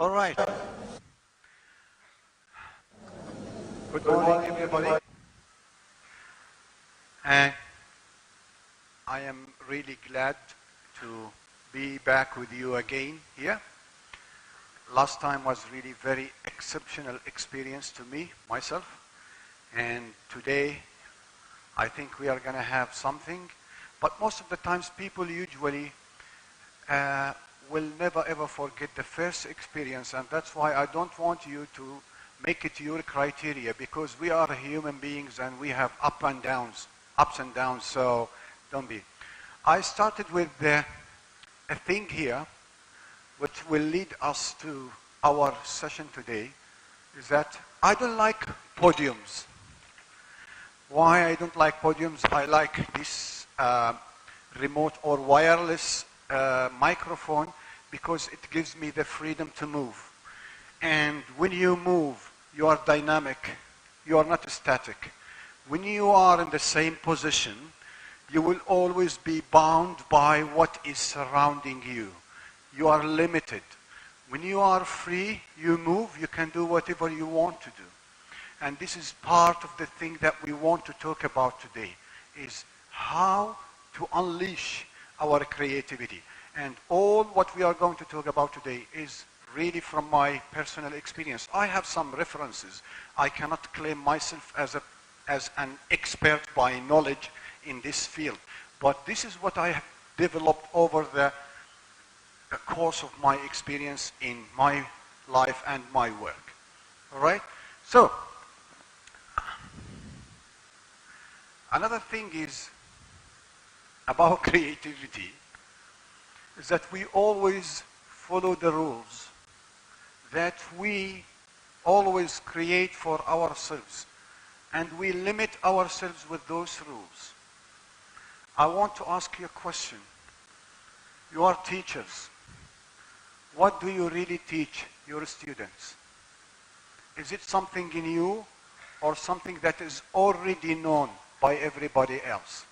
All right. Good morning, everybody. And I am really glad to be back with you again here. Last time was really very exceptional experience to me, myself. And today, I think we are going to have something. But most of the times, people usually will never ever forget the first experience. And that's why I don't want you to make it your criteria, because we are human beings and we have ups and downs, so don't be. I started with a thing here which will lead us to our session today, is that I don't like podiums. Why I don't like podiums? I like this remote or wireless microphone because it gives me the freedom to move. And when you move, you are dynamic. You are not static. When you are in the same position, you will always be bound by what is surrounding you. You are limited. When you are free, you move, you can do whatever you want to do. And this is part of the thing that we want to talk about today, is how to unleash our creativity. And all what we are going to talk about today is really from my personal experience. I have some references. I cannot claim myself as an expert by knowledge in this field. But this is what I have developed over the course of my experience in my life and my work. All right? So, another thing is about creativity is that we always follow the rules that we always create for ourselves, and we limit ourselves with those rules. I want to ask you a question. You are teachers. What do you really teach your students? Is it something in you or something that is already known by everybody else?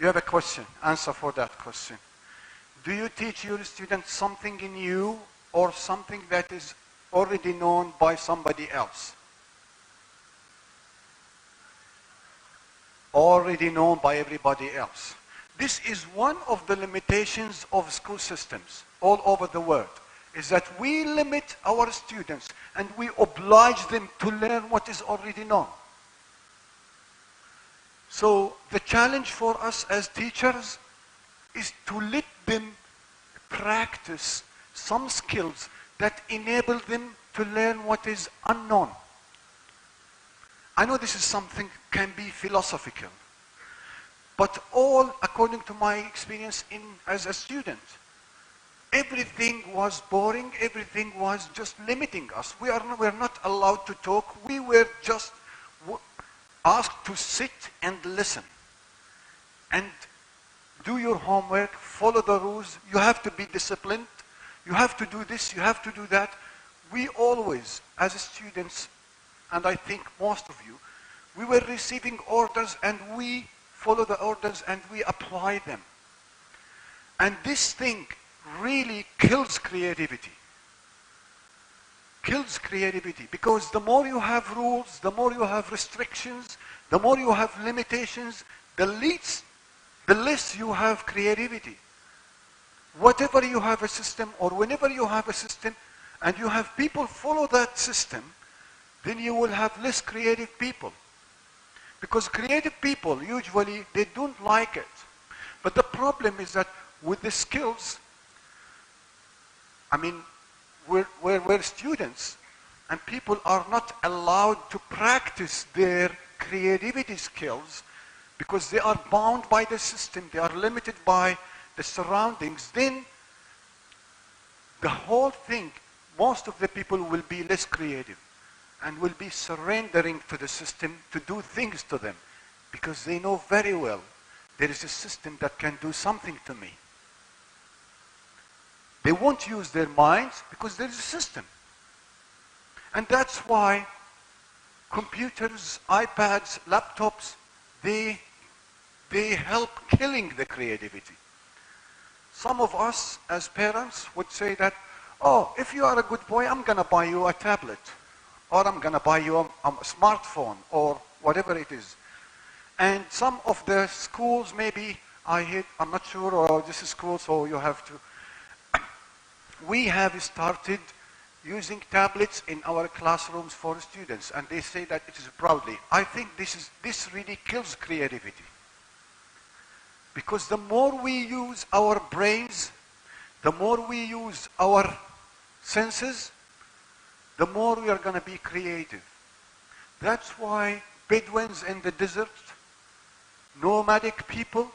You have a question. Answer for that question. Do you teach your students something in you or something that is already known by somebody else? Already known by everybody else. This is one of the limitations of school systems all over the world, is that we limit our students and we oblige them to learn what is already known. So the challenge for us as teachers is to let them practice some skills that enable them to learn what is unknown. I know this is something can be philosophical, but all according to my experience as a student, everything was boring, everything was just limiting us. We were not allowed to talk, we were just asked to sit and listen. And do your homework, follow the rules, you have to be disciplined, you have to do this, you have to do that. We always, as students, and I think most of you, we were receiving orders and we follow the orders and we apply them. And this thing really kills creativity. Kills creativity, because the more you have rules, the more you have restrictions, the more you have limitations, the less you have creativity. Whatever you have a system, or whenever you have a system, and you have people follow that system, then you will have less creative people. Because creative people, usually, they don't like it. But the problem is that with the skills, I mean, we're students, and people are not allowed to practice their creativity skills because they are bound by the system, they are limited by the surroundings. Then the whole thing, most of the people will be less creative and will be surrendering to the system to do things to them, because they know very well there is a system that can do something to me. They won't use their minds because there is a system. And that's why computers, iPads, laptops, they help killing the creativity. Some of us as parents would say that Oh, if you are a good boy, I'm going to buy you a tablet, or I'm going to buy you a smartphone, or whatever it is. And some of the schools, maybe, I'm not sure, or this is school, so you have to. We have started using tablets in our classrooms for students, and they say that it is proudly. I think this really kills creativity. Because the more we use our brains, the more we use our senses, the more we are going to be creative. That's why Bedouins in the desert, nomadic people,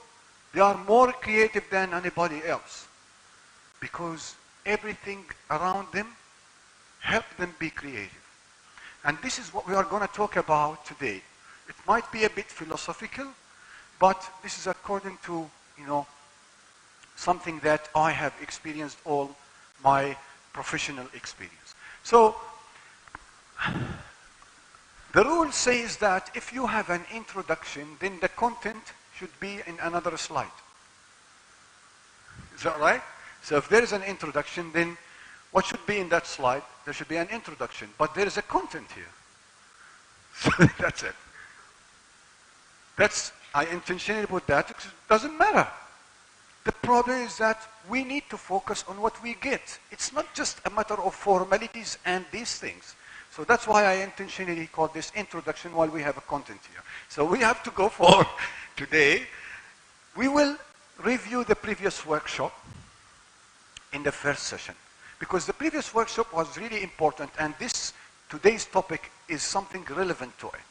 they are more creative than anybody else. Because everything around them helps them be creative. And this is what we are going to talk about today. It might be a bit philosophical, but this is according to, something that I have experienced all my professional experience. So, the rule says that if you have an introduction, then the content should be in another slide. Is that right? So if there is an introduction, then what should be in that slide? There should be an introduction, but there is a content here. So that's it. I intentionally put that. It doesn't matter. The problem is that we need to focus on what we get. It's not just a matter of formalities and these things. So that's why I intentionally called this introduction while we have a content here. So we have to go for today. We will review the previous workshop in the first session, because the previous workshop was really important, and today's topic is something relevant to it.